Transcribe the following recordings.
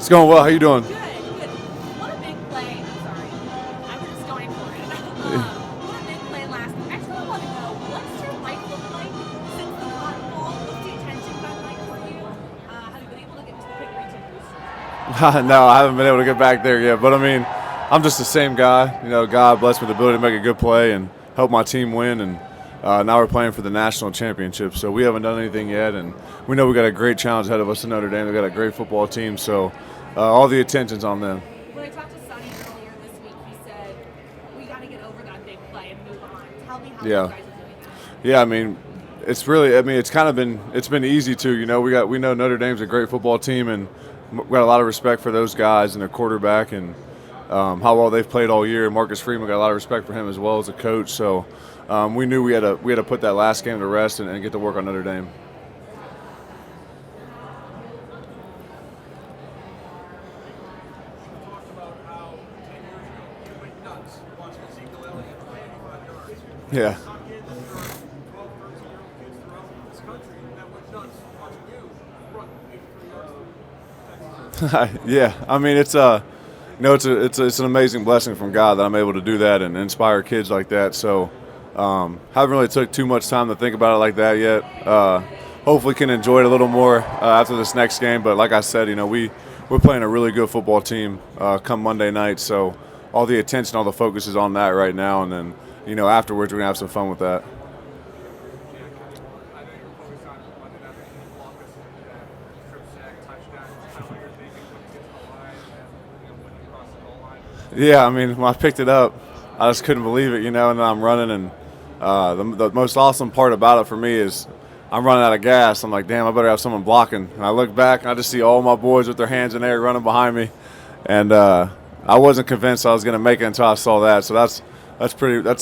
It's going well. How you doing? Good, good. What a big play. I'm sorry. I was just going for it. What a big play last night. Actually, I want to know, what's your life look like since the Cotton Bowl? What's the attention been like for you? Have you been able to get to the big region booster? No, I haven't been able to get back there yet. But I mean, I'm just the same guy. God blessed me with the ability to make a good play and help my team win. And now we're playing for the national championship. So we haven't done anything yet. And we know we got a great challenge ahead of us in Notre Dame. We got a great football team. So all the attention's on them. When I talked to Sonny earlier this week, he said, we got to get over that big play and move on. Tell me how you guys are doing that. Yeah, I mean, it's really. I mean, it's been easy too. We know Notre Dame's a great football team, and we got a lot of respect for those guys and their quarterback and how well they've played all year. Marcus Freeman got a lot of respect for him as well as a coach. So we knew we had to put that last game to rest and get to work on Notre Dame. Yeah. Yeah. I mean, it's an amazing blessing from God that I'm able to do that and inspire kids like that. So, haven't really took too much time to think about it like that yet. Hopefully, can enjoy it a little more after this next game. But like I said, we're playing a really good football team come Monday night. So, all the attention, all the focus is on that right now, and then. Afterwards, we're going to have some fun with that. Yeah, I mean, when I picked it up, I just couldn't believe it, and then I'm running. And the most awesome part about it for me is I'm running out of gas. I'm like, damn, I better have someone blocking. And I look back, and I just see all my boys with their hands in the air running behind me. And I wasn't convinced I was going to make it until I saw that. So that's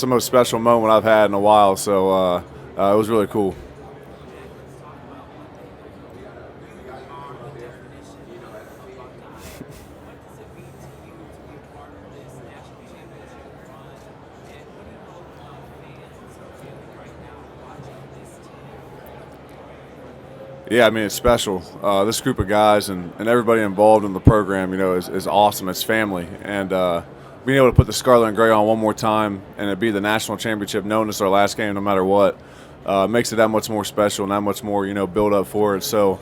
the most special moment I've had in a while. So it was really cool. Yeah, I mean, it's special. This group of guys and everybody involved in the program, is awesome. It's family. And being able to put the scarlet and gray on one more time and it be the national championship, knowing it's our last game no matter what, makes it that much more special and that much more, build up for it. So,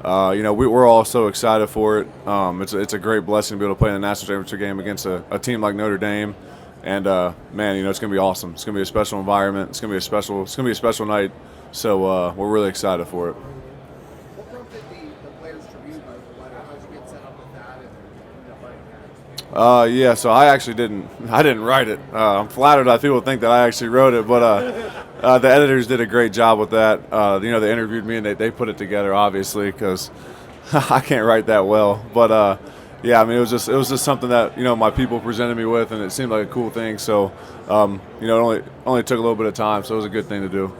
we're all so excited for it. It's a great blessing to be able to play in the national championship game against a team like Notre Dame. And, man, it's going to be awesome. It's going to be a special environment. It's going to be a special night. So we're really excited for it. What prompted the players to read the letter? How did you get set up with that and writing that? Yeah, so I actually didn't write it. I'm flattered that people think that I actually wrote it, but the editors did a great job with that. They interviewed me and they put it together, obviously, because I can't write that well. But yeah, I mean, it was just something that my people presented me with, and it seemed like a cool thing. So it only took a little bit of time, so it was a good thing to do.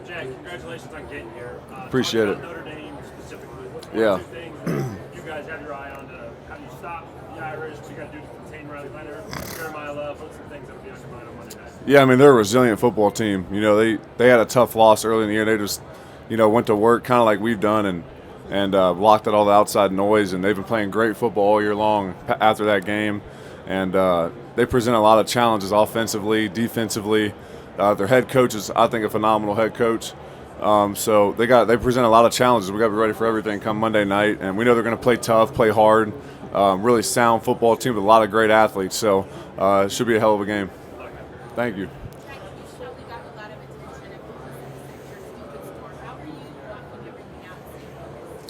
Jack, congratulations on getting here. Appreciate it. Notre Dame specifically. What's Yeah. two things that you guys have your eye on to how do you stop the Irish? What you got to do to contain Riley Leonard, Jeremiah Love? What's some things that will be on your mind on Monday night? Yeah, I mean, they're a resilient football team. They had a tough loss early in the year. They just went to work kind of like we've done and blocked out all the outside noise. And they've been playing great football all year long after that game. And they present a lot of challenges offensively, defensively. Their head coach is, I think, a phenomenal head coach. So they present a lot of challenges. We got to be ready for everything come Monday night, and we know they're going to play tough, play hard, really sound football team with a lot of great athletes. So it should be a hell of a game. Thank you.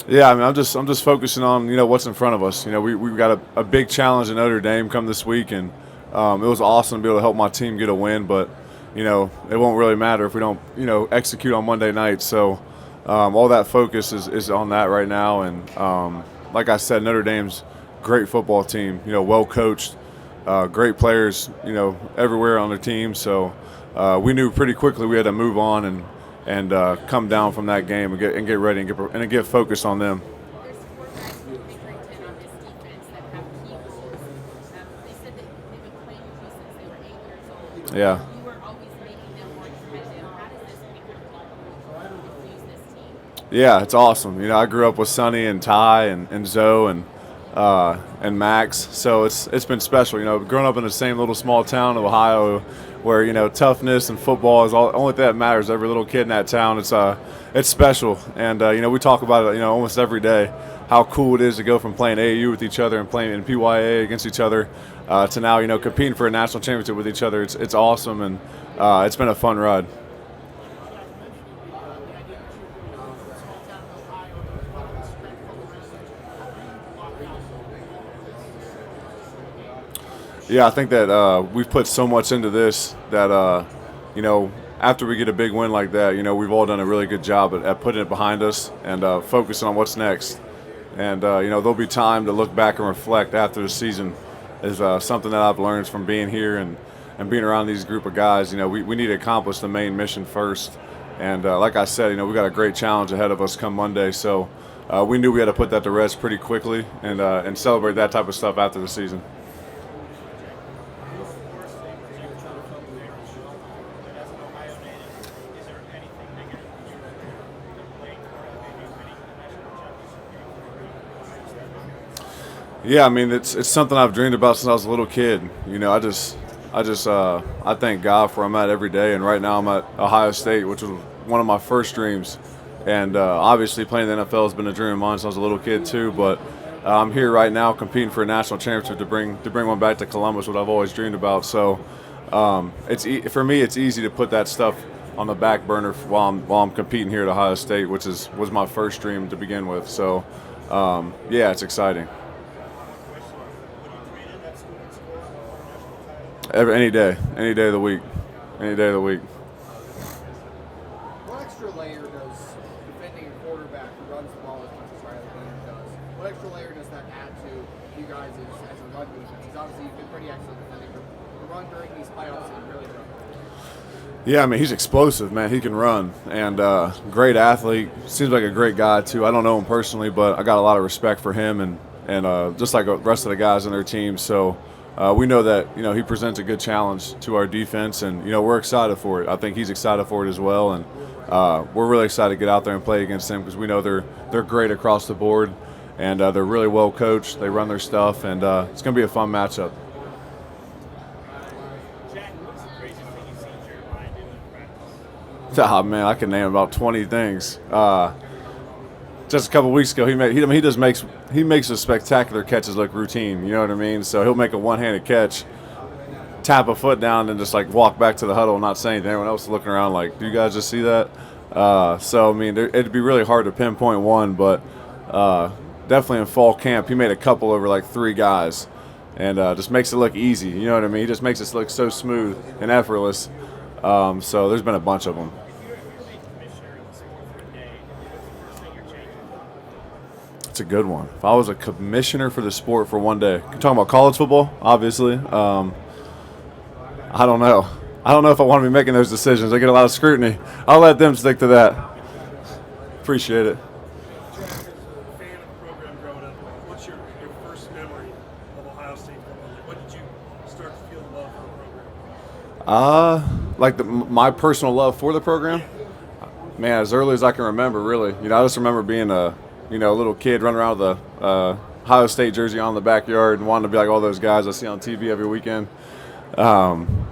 Yeah, I mean, I'm just focusing on what's in front of us. We've got a big challenge in Notre Dame come this week, and it was awesome to be able to help my team get a win, but. It won't really matter if we don't, execute on Monday night. So all that focus is on that right now. And like I said, Notre Dame's great football team, well coached, great players, everywhere on their team. So we knew pretty quickly we had to move on and come down from that game and get ready and get focused on them. There's four guys from the Big Ten on this defense that have key roles. They said that they've been playing with you since they were 8 years old. Yeah. You were always making them more competitive. How does this become infuse this team? Yeah, it's awesome. I grew up with Sonny and Ty and Zoe, and and Max. So it's been special. Growing up in the same little small town of Ohio, where toughness and football is all only thing that matters. Every little kid in that town, it's special. And we talk about it almost every day, how cool it is to go from playing AAU with each other and playing in PYA against each other to now competing for a national championship with each other. It's awesome, and it's been a fun ride. Yeah, I think that we've put so much into this that, after we get a big win like that, we've all done a really good job at putting it behind us and focusing on what's next. And, there'll be time to look back and reflect after the season is something that I've learned from being here and being around these group of guys. We need to accomplish the main mission first. And like I said, we've got a great challenge ahead of us come Monday. So we knew we had to put that to rest pretty quickly and celebrate that type of stuff after the season. Yeah, I mean it's something I've dreamed about since I was a little kid. I thank God for where I'm at every day, and right now I'm at Ohio State, which was one of my first dreams. And obviously playing in the NFL has been a dream of mine since I was a little kid too. But I'm here right now competing for a national championship to bring one back to Columbus, what I've always dreamed about. So for me, it's easy to put that stuff on the back burner while I'm competing here at Ohio State, which was my first dream to begin with. So yeah, it's exciting. Any day of the week. What extra layer does defending a quarterback who runs the ball as much as Riley Leonard does? What extra layer does that add to you guys as a run defense? Because obviously you've been pretty excellent defending the run during these playoffs and really good. Yeah, I mean, he's explosive, man. He can run, and great athlete. Seems like a great guy too. I don't know him personally, but I got a lot of respect for him and just like the rest of the guys on their team. So. We know that he presents a good challenge to our defense, and we're excited for it. I think he's excited for it as well, and we're really excited to get out there and play against them because we know they're great across the board, and they're really well coached. They run their stuff, and it's going to be a fun matchup. Oh man, I can name about 20 things. Just a couple weeks ago, he makes his spectacular catches look routine. You know what I mean? So he'll make a one-handed catch, tap a foot down, and just like walk back to the huddle and not say anything. Everyone else is looking around like, "Do you guys just see that?" So I mean, it'd be really hard to pinpoint one, but definitely in fall camp, he made a couple over like 3 guys, and just makes it look easy. You know what I mean? He just makes it look so smooth and effortless. So there's been a bunch of them. It's a good one. If I was a commissioner for the sport for one day, you're talking about college football, obviously. I don't know. I don't know if I want to be making those decisions. I get a lot of scrutiny. I'll let them stick to that. Appreciate it. Jack, as a fan of the program growing up, what's your first memory of Ohio State football? When did you start to feel love for the program? My personal love for the program? Man, as early as I can remember, really. I just remember being a little kid running around with a Ohio State jersey on in the backyard and wanting to be like all those guys I see on TV every weekend.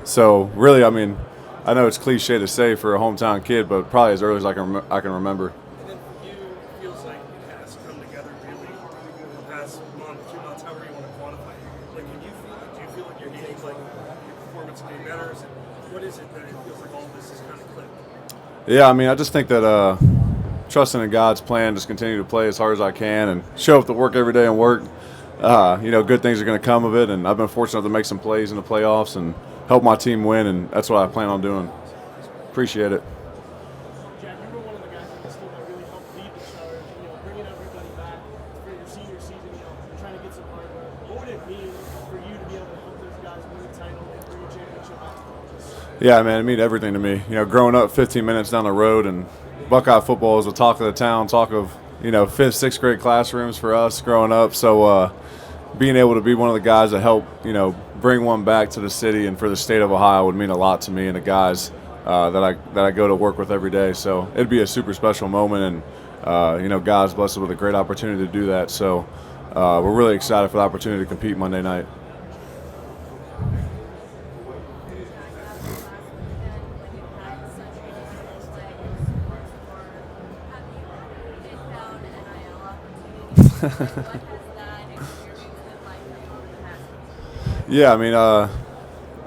So really, I mean, I know it's cliche to say for a hometown kid, but probably as early as I can remember. And then for you, it feels like it has come together really in the past month, 2 months, however you want to quantify it. Like, can you feel it? Do you feel like you're getting your performance getting better? What is it that it feels like all of this is kind of clicked? Yeah, I mean, I just think that trusting in God's plan, just continue to play as hard as I can and show up to work every day and work. Good things are going to come of it, and I've been fortunate to make some plays in the playoffs and help my team win, and that's what I plan on doing. Appreciate it. Jack, you were one of the guys on this team that really helped lead the charge, bringing everybody back for your senior season, trying to get some hardware. What would it mean for you to be able to help those guys win the title and bring a championship back to Columbus? Yeah, man, it means everything to me. Growing up 15 minutes down the road, and Buckeye football is the talk of the town, talk of 5th, 6th grade classrooms for us growing up. So being able to be one of the guys that help bring one back to the city and for the state of Ohio would mean a lot to me and the guys that I go to work with every day. So it'd be a super special moment, and God's blessed us with a great opportunity to do that. So we're really excited for the opportunity to compete Monday night. Yeah, I mean,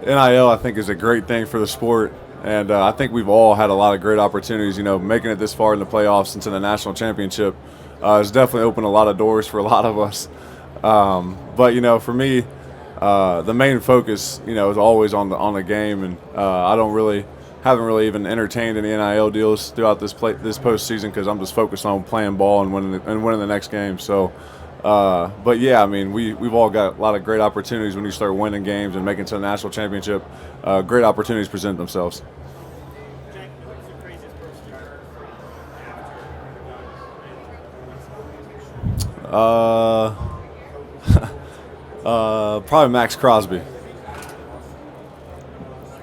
NIL I think is a great thing for the sport, and I think we've all had a lot of great opportunities. You know, making it this far in the playoffs into the national championship has definitely opened a lot of doors for a lot of us. But you know, for me, the main focus, you know, is always on the game, and I haven't really even entertained any NIL deals throughout this postseason because I'm just focused on playing ball and winning the next game. So. But yeah, I mean, we've all got a lot of great opportunities when you start winning games and making it to the national championship. Great opportunities present themselves. Jack, who's the craziest person you heard from Probably Max Crosby. You've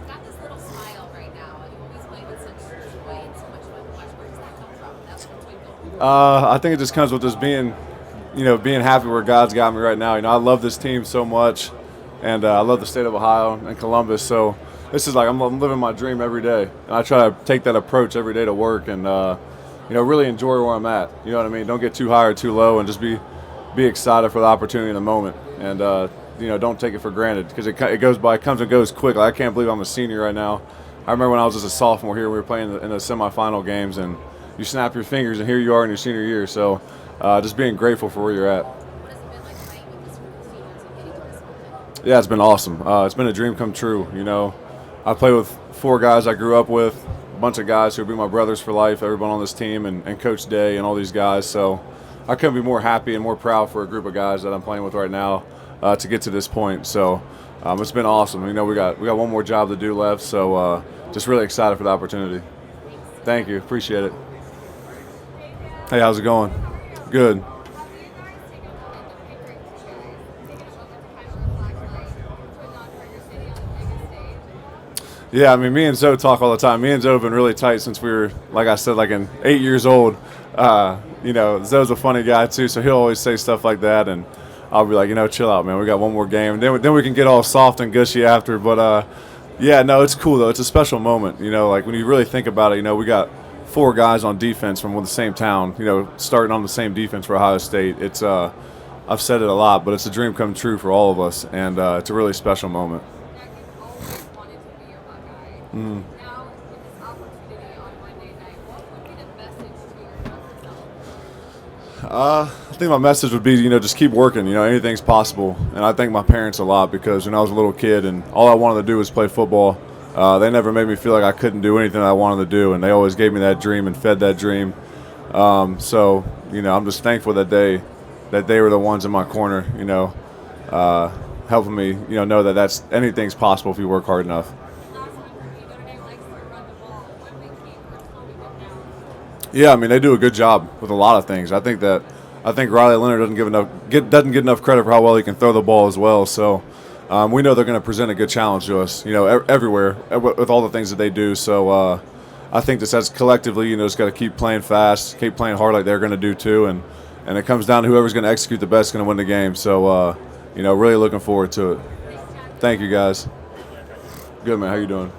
got this little smile right now, and you always play with such joy and so much fun to watch. Where does that come from? That's the twinkle. I think it just comes with just being happy where God's got me right now. You know, I love this team so much, and I love the state of Ohio and Columbus. So this is like I'm living my dream every day, and I try to take that approach every day to work, and really enjoy where I'm at. You know what I mean? Don't get too high or too low, and just be excited for the opportunity in the moment, and don't take it for granted because it comes and goes quick. Like, I can't believe I'm a senior right now. I remember when I was just a sophomore here, we were playing in the semifinal games, and you snap your fingers, and here you are in your senior year. So. Just being grateful for where you're at. What has it been like playing with this group of seniors and getting to this moment? Yeah, it's been awesome. It's been a dream come true. You know, I play with 4 guys I grew up with, a bunch of guys who will be my brothers for life, everyone on this team, and Coach Day and all these guys. So I couldn't be more happy and more proud for a group of guys that I'm playing with right now to get to this point. So it's been awesome. You know, we got one more job to do left. So just really excited for the opportunity. Thank you. Appreciate it. Hey, how's it going? Good. Have you guys taken a moment to picture you guys taking a moment to kind of reflect, like, putting on for your city on the biggest stage? Yeah, I mean, me and Zoe talk all the time. Me and Zoe have been really tight since we were, like I said, like 8 years old. Zoe's a funny guy too, so he'll always say stuff like that, and I'll be like, chill out, man. We got one more game, and then we can get all soft and gushy after. But yeah, no, it's cool though. It's a special moment. Like when you really think about it, we got 4 guys on defense from the same town, starting on the same defense for Ohio State. It's I've said it a lot, but it's a dream come true for all of us, and it's a really special moment. Jack, you've always wanted to be a Buckeye. Mm. Now, with this opportunity on Monday night, what would be the message to your younger self? I think my message would be, just keep working. Anything's possible. And I thank my parents a lot because when I was a little kid and all I wanted to do was play football, they never made me feel like I couldn't do anything I wanted to do, and they always gave me that dream and fed that dream. So, I'm just thankful that they were the ones in my corner, helping me, know that anything's possible if you work hard enough. Last one for me, Notre Dame likes to run the ball. What do they keep slowing them down? Yeah, I mean, they do a good job with a lot of things. I think Riley Leonard doesn't get enough credit for how well he can throw the ball as well. So we know they're going to present a good challenge to us, everywhere with all the things that they do. So I think this as collectively, just got to keep playing fast, keep playing hard like they're going to do too, and it comes down to whoever's going to execute the best is going to win the game. So really looking forward to it. Thank you, guys. Good, man. How you doing?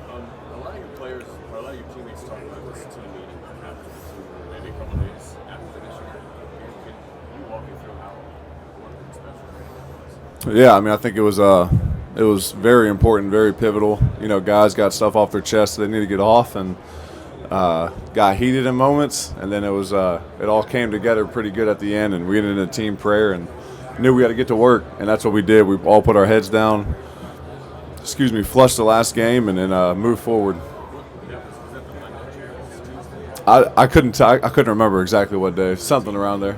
A lot of your players, or a lot of your teammates talk about this team meeting after the Super Bowl, maybe a couple days after the mission. Can you walk me through how important and special it was? Yeah, I mean, I think it was very important, very pivotal. Guys got stuff off their chest that they need to get off, and got heated in moments, and then it all came together pretty good at the end, and we ended in a team prayer and knew we had to get to work, and that's what we did. We all put our heads down, flushed the last game, and then moved forward. I couldn't remember exactly what day. Something around there.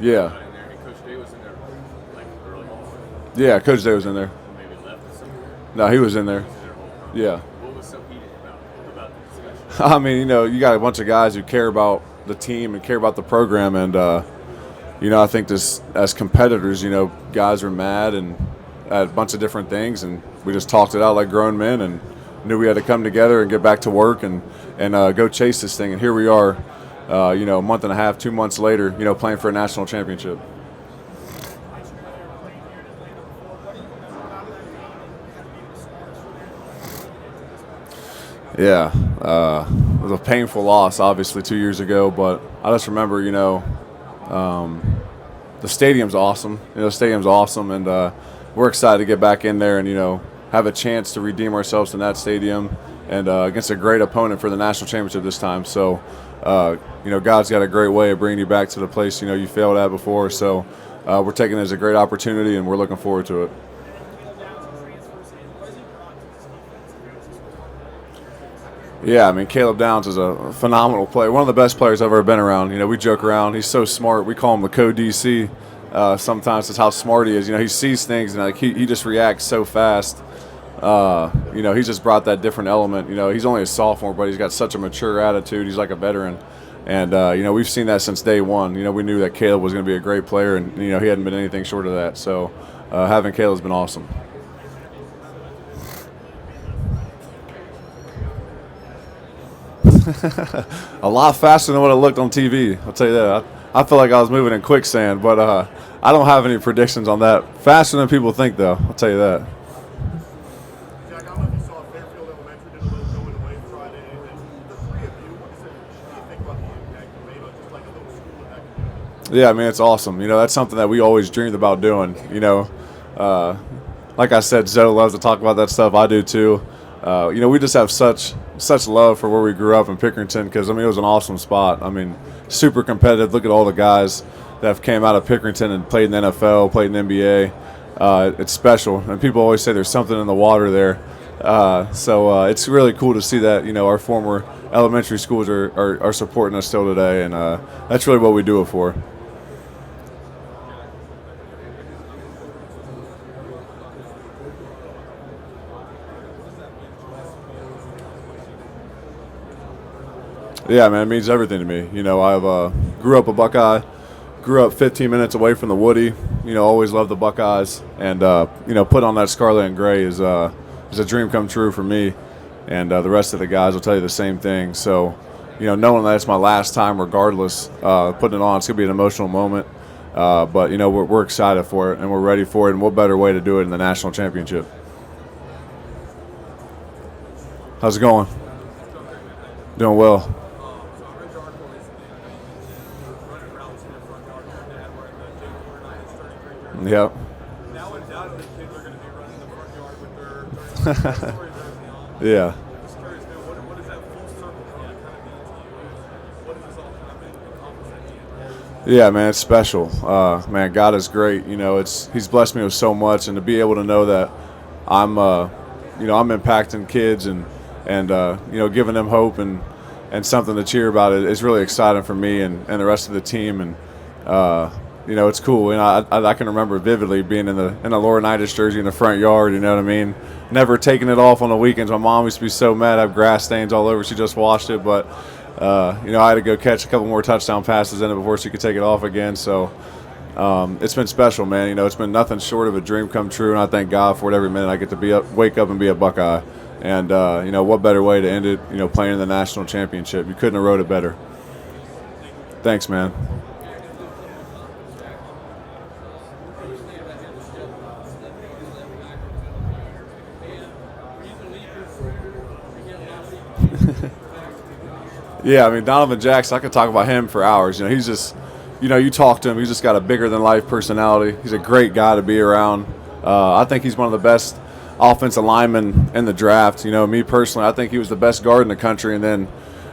Yeah. Yeah, Coach Day was in there. No, he was in there. Yeah. What was so heated about the discussion? I mean, you got a bunch of guys who care about the team and care about the program, and I think this as competitors, guys are mad and at a bunch of different things, and we just talked it out like grown men and knew we had to come together and get back to work and go chase this thing. And here we are, a month and a half, 2 months later, playing for a national championship. Jack, Yeah, it was a painful loss, obviously, 2 years ago. But I just remember, the stadium's awesome. The stadium's awesome, and we're excited to get back in there and have a chance to redeem ourselves in that stadium and against a great opponent for the national championship this time. So, God's got a great way of bringing you back to the place you failed at before. So, we're taking it as a great opportunity, and we're looking forward to it. Yeah, I mean, Caleb Downs is a phenomenal player, one of the best players I've ever been around. We joke around. He's so smart. We call him the co-DC. Sometimes it's how smart he is. He sees things, and he just reacts so fast. He's just brought that different element. He's only a sophomore, but he's got such a mature attitude. He's like a veteran. And, we've seen that since day one. We knew that Caleb was going to be a great player, and, he hadn't been anything short of that. So having Caleb's been awesome. A lot faster than what it looked on TV. I'll tell you that. I feel like I was moving in quicksand, but I don't have any predictions on that. Faster than people think, though. I'll tell you that. Jack, I don't know if you saw Fairfield Elementary did a little going away Friday. And the three of you, what do you think about the impact you made on just like a little school in that community? Yeah, I mean, it's awesome. That's something that we always dreamed about doing. Like I said, Zoe loves to talk about that stuff. I do too. We just have such love for where we grew up in Pickerington because, it was an awesome spot. Super competitive. Look at all the guys that have came out of Pickerington and played in the NFL, played in the NBA. It's special, and people always say there's something in the water there. So it's really cool to see that, our former elementary schools are supporting us still today, and that's really what we do it for. Yeah, man, it means everything to me. I grew up a Buckeye, grew up 15 minutes away from the Woody. Always loved the Buckeyes, and put on that scarlet and gray is a dream come true for me, and the rest of the guys will tell you the same thing. So, knowing that it's my last time, regardless, putting it on, it's gonna be an emotional moment. But we're excited for it, and we're ready for it. And what better way to do it in the national championship? How's it going? Doing well. Yep. Now undoubtedly kids are going to be running the front yard with their story jersey on. Yeah. Just curious, man, what does that full circle kind of mean to you? What does this all kind of encompass at the end? Yeah, man, it's special. Man, God is great. He's blessed me with so much, and to be able to know that I'm impacting kids and giving them hope and something to cheer about is really exciting for me and the rest of the team. And it's cool. I can remember vividly being in the Laurinaitis jersey in the front yard. You know what I mean? Never taking it off on the weekends. My mom used to be so mad. I have grass stains all over. She just washed it, but I had to go catch a couple more touchdown passes in it before she could take it off again. So it's been special, man. It's been nothing short of a dream come true, and I thank God for it every minute I get to wake up and be a Buckeye. And what better way to end it? Playing in the national championship. You couldn't have wrote it better. Thanks, man. Yeah, Donovan Jackson, I could talk about him for hours. He's just, you talk to him, he's just got a bigger-than-life personality. He's a great guy to be around. I think he's one of the best offensive linemen in the draft. Me personally, I think he was the best guard in the country. And then,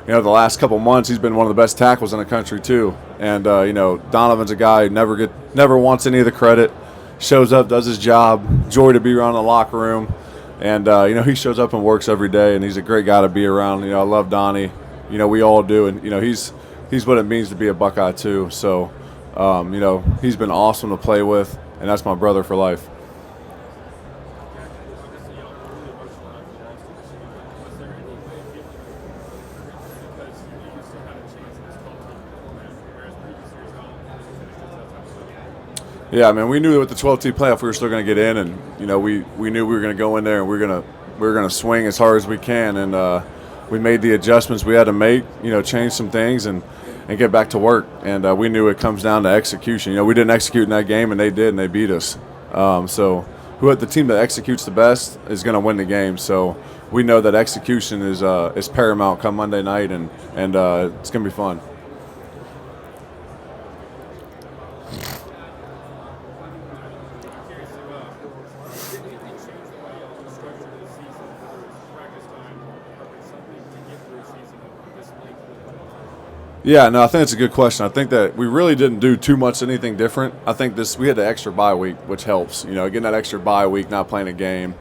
the last couple months, he's been one of the best tackles in the country too. And, Donovan's a guy who never wants any of the credit, shows up, does his job, joy to be around the locker room. And, he shows up and works every day, and he's a great guy to be around. I love Donnie. We all do, and he's what it means to be a Buckeye too. So, he's been awesome to play with, and that's my brother for life. Yeah, we knew with the 12-team playoff we were still going to get in, and we knew we were going to go in there and we were going to swing as hard as we can, and we made the adjustments we had to make, change some things and get back to work. And we knew it comes down to execution. We didn't execute in that game, and they did, and they beat us. So the team that executes the best is going to win the game. So we know that execution is paramount come Monday night, and it's going to be fun. Yeah, no, I think it's a good question. I think that we really didn't do too much anything different. I think we had the extra bye week, which helps. Getting that extra bye week, not playing a game,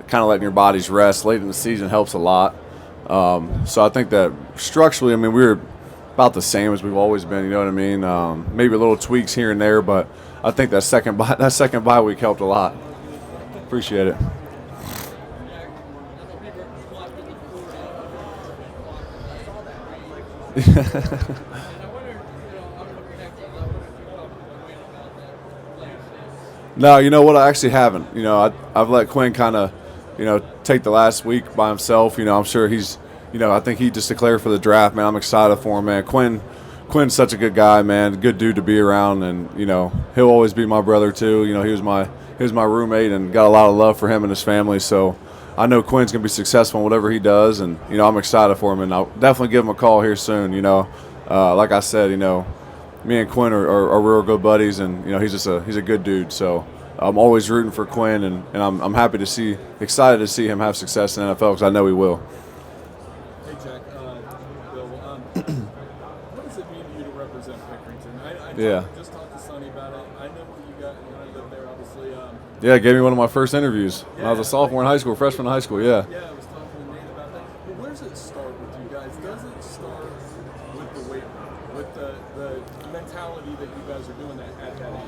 kind of letting your bodies rest late in the season helps a lot. So I think that structurally, we were about the same as we've always been. You know what I mean? Maybe a little tweaks here and there, but I think that second bye week helped a lot. Appreciate it. No, you know what? I actually haven't. I've let Quinn kind of, take the last week by himself. I'm sure he's, I think he just declared for the draft, man. I'm excited for him, man. Quinn's such a good guy, man. Good dude to be around, and he'll always be my brother too. He was my roommate, and got a lot of love for him and his family. So I know Quinn's gonna be successful in whatever he does, and I'm excited for him, and I'll definitely give him a call here soon. Like I said, me and Quinn are real good buddies, and he's a good dude. So I'm always rooting for Quinn, and I'm excited to see him have success in the NFL because I know he will. Hey Jack, Bill, what does it mean to you to represent Pickerington? Just talked to Sonny about it. I know what you got when I lived there, obviously. Yeah, gave me one of my first interviews when I was a sophomore in high school, freshman in high school. Yeah. Yeah, I was talking to Nate about that. But where does it start with you guys? Does it start with the weight room, with the mentality that you guys are doing that at that age?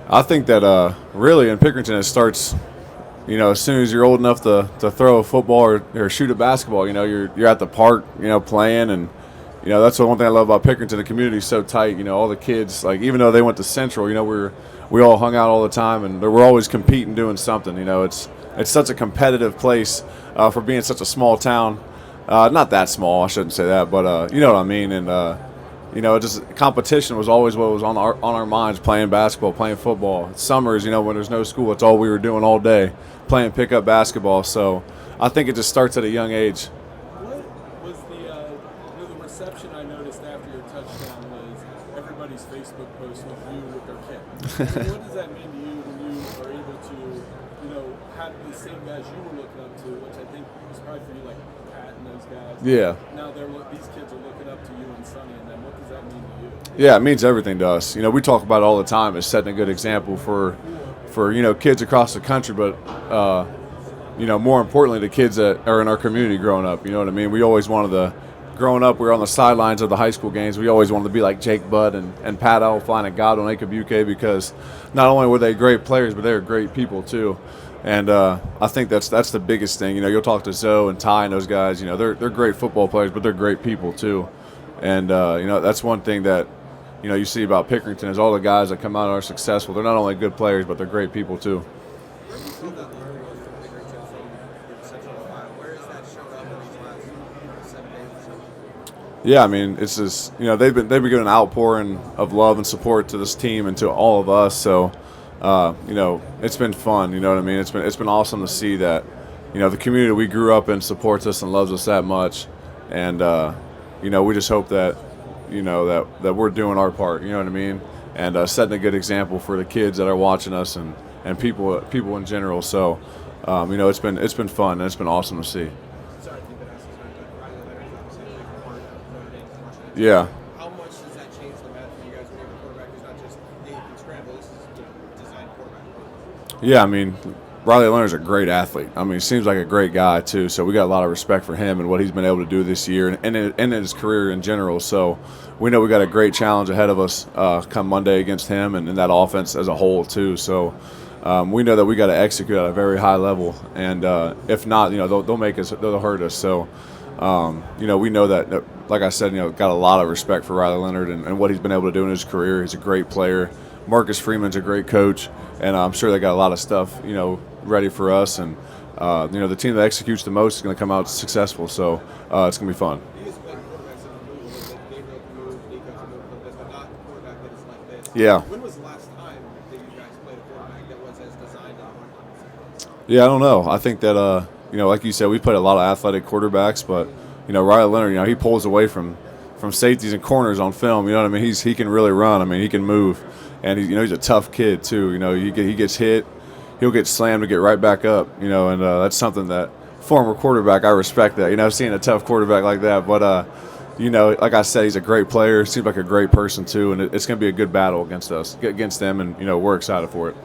I think that really in Pickerington it starts, as soon as you're old enough to throw a football or shoot a basketball. You're at the park, playing, and that's the one thing I love about Pickerington. The community is so tight. All the kids, like even though they went to Central, we all hung out all the time, and we're always competing, doing something. It's such a competitive place for being such a small town. Not that small, I shouldn't say that, but you know what I mean. And just competition was always what was on our minds. Playing basketball, playing football. Summers, when there's no school, it's all we were doing all day, playing pickup basketball. So I think it just starts at a young age. What was the reception I noticed after your touchdown was everybody's Facebook post with you with their kid. What does that mean to you when you are able to, have the same guys you were looking up to, which I think was probably for you, like Pat and those guys. Yeah. Now these kids are looking up to you and Sonny, and then what does that mean to you? Yeah, it means everything to us. We talk about it all the time as setting a good example for kids across the country, but more importantly, the kids that are in our community growing up. You know what I mean? We always wanted to. Growing up, we were on the sidelines of the high school games. We always wanted to be like Jake Budd and Pat Elfline and Godwin Akabuke because not only were they great players, but they were great people too. And I think that's the biggest thing. You'll talk to Zoe and Ty and those guys. They're great football players, but they're great people too. And that's one thing that you see about Pickerington is all the guys that come out are successful. They're not only good players, but they're great people too. Where do you feel that learning was from Pickerington from your Central Ohio? Where has that showed up in these last 7 days or so? Yeah, it's just they've been giving an outpouring of love and support to this team and to all of us. So it's been fun. You know what I mean? It's been awesome to see that the community we grew up in supports us and loves us that much, and we just hope that that we're doing our part. You know what I mean? And setting a good example for the kids that are watching us and people in general. So it's been fun and it's been awesome to see. Sorry, you've been asking about Riley Leonard, obviously a big part of Notre Dame's marching. Yeah. How much does that change the math for you guys when you have a quarterback who's not just he can scramble? This is a designed quarterback. Yeah, Riley Leonard's a great athlete. He seems like a great guy too. So we got a lot of respect for him and what he's been able to do this year and in his career in general. So we know we got a great challenge ahead of us come Monday against him and that offense as a whole too. So we know that we got to execute at a very high level, and if not, they'll hurt us. So we know that, like I said, got a lot of respect for Riley Leonard and what he's been able to do in his career. He's a great player. Marcus Freeman's a great coach, and I'm sure they got a lot of stuff ready for us. And the team that executes the most is going to come out successful. So it's going to be fun. You guys play quarterbacks in the move, like Gabriel can move, Nico can move like this, but not a quarterback that is like this. Yeah. When was the last time that you guys played a quarterback that was as designed on offense? Yeah, I don't know. I think that like you said, we played a lot of athletic quarterbacks, but Riley Leonard, he pulls away from safeties and corners on film. You know what I mean? He can really run. I mean, he can move, and he's a tough kid too. He gets hit, he'll get slammed to get right back up. And that's something that former quarterback, I respect that. Seeing a tough quarterback like that, but like I said, he's a great player. Seems like a great person too, and it's going to be a good battle against them, and we're excited for it.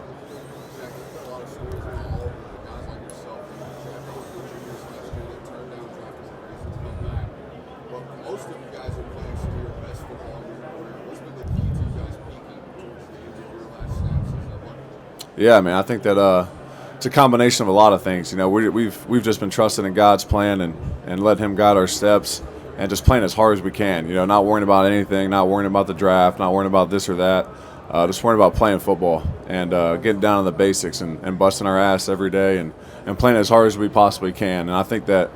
Yeah, I mean, I think that it's a combination of a lot of things. We've just been trusting in God's plan and let Him guide our steps, and just playing as hard as we can. Not worrying about anything, not worrying about the draft, not worrying about this or that. Just worrying about playing football and getting down to the basics and busting our ass every day and playing as hard as we possibly can. And I think that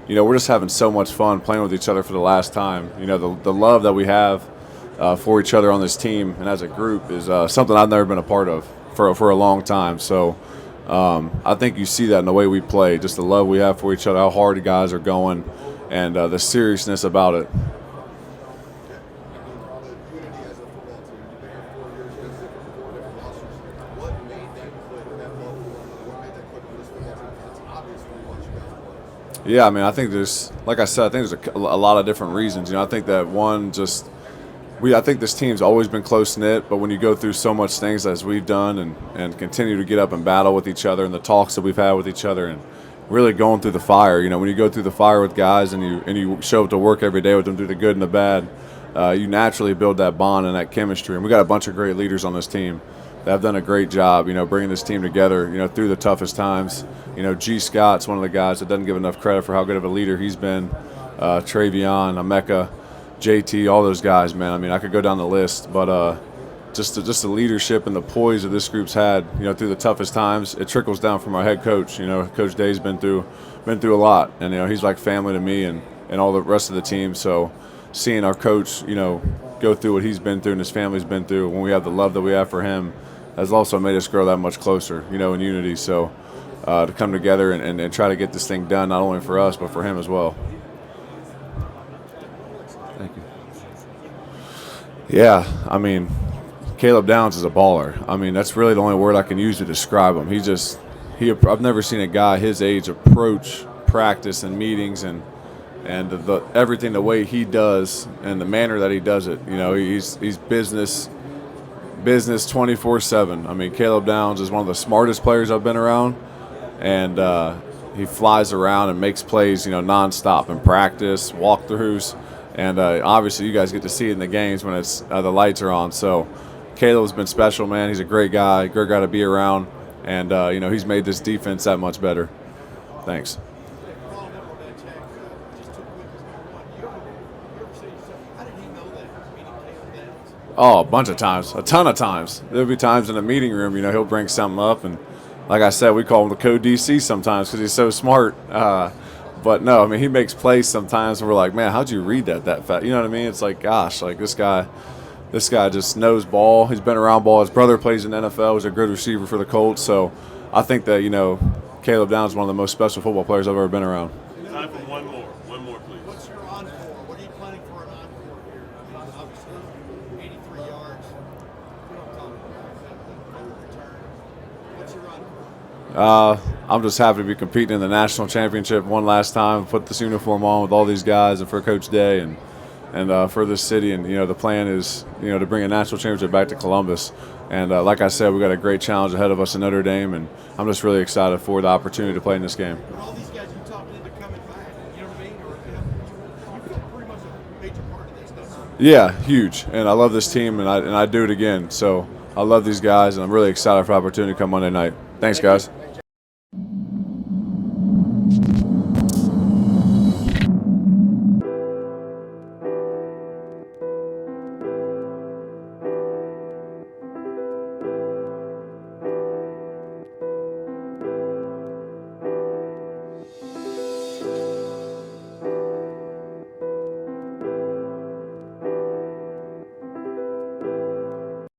we're just having so much fun playing with each other for the last time. The love that we have for each other on this team and as a group is something I've never been a part of for a long time. So I think you see that in the way we play, just the love we have for each other, how hard the guys are going, and the seriousness about it. Yeah, I mean, I think there's, like I said, I think there's a lot of different reasons. I think that one, I think this team's always been close-knit, but when you go through so much things as we've done and continue to get up and battle with each other and the talks that we've had with each other and really going through the fire, when you go through the fire with guys and you show up to work every day with them through the good and the bad, you naturally build that bond and that chemistry. And we got a bunch of great leaders on this team that have done a great job, bringing this team together, through the toughest times. G. Scott's one of the guys that doesn't give enough credit for how good of a leader he's been. Travion, Emeka, JT, all those guys, man. I mean, I could go down the list, but just the leadership and the poise that this group's had, through the toughest times, it trickles down from our head coach. Coach Day's been through a lot, and he's like family to me and all the rest of the team. So seeing our coach, go through what he's been through and his family's been through, when we have the love that we have for him, has also made us grow that much closer, in unity. So to come together and try to get this thing done, not only for us but for him as well. Thank you. Yeah, I mean, Caleb Downs is a baller. I mean, that's really the only word I can use to describe him. I've never seen a guy his age approach practice and meetings and everything the way he does and the manner that he does it. He's business 24/7. I mean, Caleb Downs is one of the smartest players I've been around, and he flies around and makes plays, nonstop in practice, walkthroughs. And obviously, you guys get to see it in the games when it's the lights are on. So, Caleb's been special, man. He's a great guy to be around, and he's made this defense that much better. Thanks. Oh, a bunch of times, a ton of times. There'll be times in the meeting room, he'll bring something up, and like I said, we call him the Code DC sometimes because he's so smart. But no, I mean, he makes plays sometimes, and we're like, man, how'd you read that fast? You know what I mean? It's like, gosh, like this guy just knows ball. He's been around ball. His brother plays in the NFL. He's a good receiver for the Colts. So I think that, Caleb Downs is one of the most special football players I've ever been around. Time for one more. One more, please. What's your encore? What are you planning for an encore here? I mean, obviously, 83 yards. We don't talk about return. What's your encore? I'm just happy to be competing in the national championship one last time, put this uniform on with all these guys and for Coach Day and for this city. And, the plan is, to bring a national championship back to Columbus. And like I said, we got a great challenge ahead of us in Notre Dame, and I'm just really excited for the opportunity to play in this game. But all these guys you talked into coming back, you know what I mean? Or, you feel pretty much a major part of this, don't you? Yeah, huge. And I love this team, and I do it again. So I love these guys, and I'm really excited for the opportunity to come Monday night. Thanks, guys.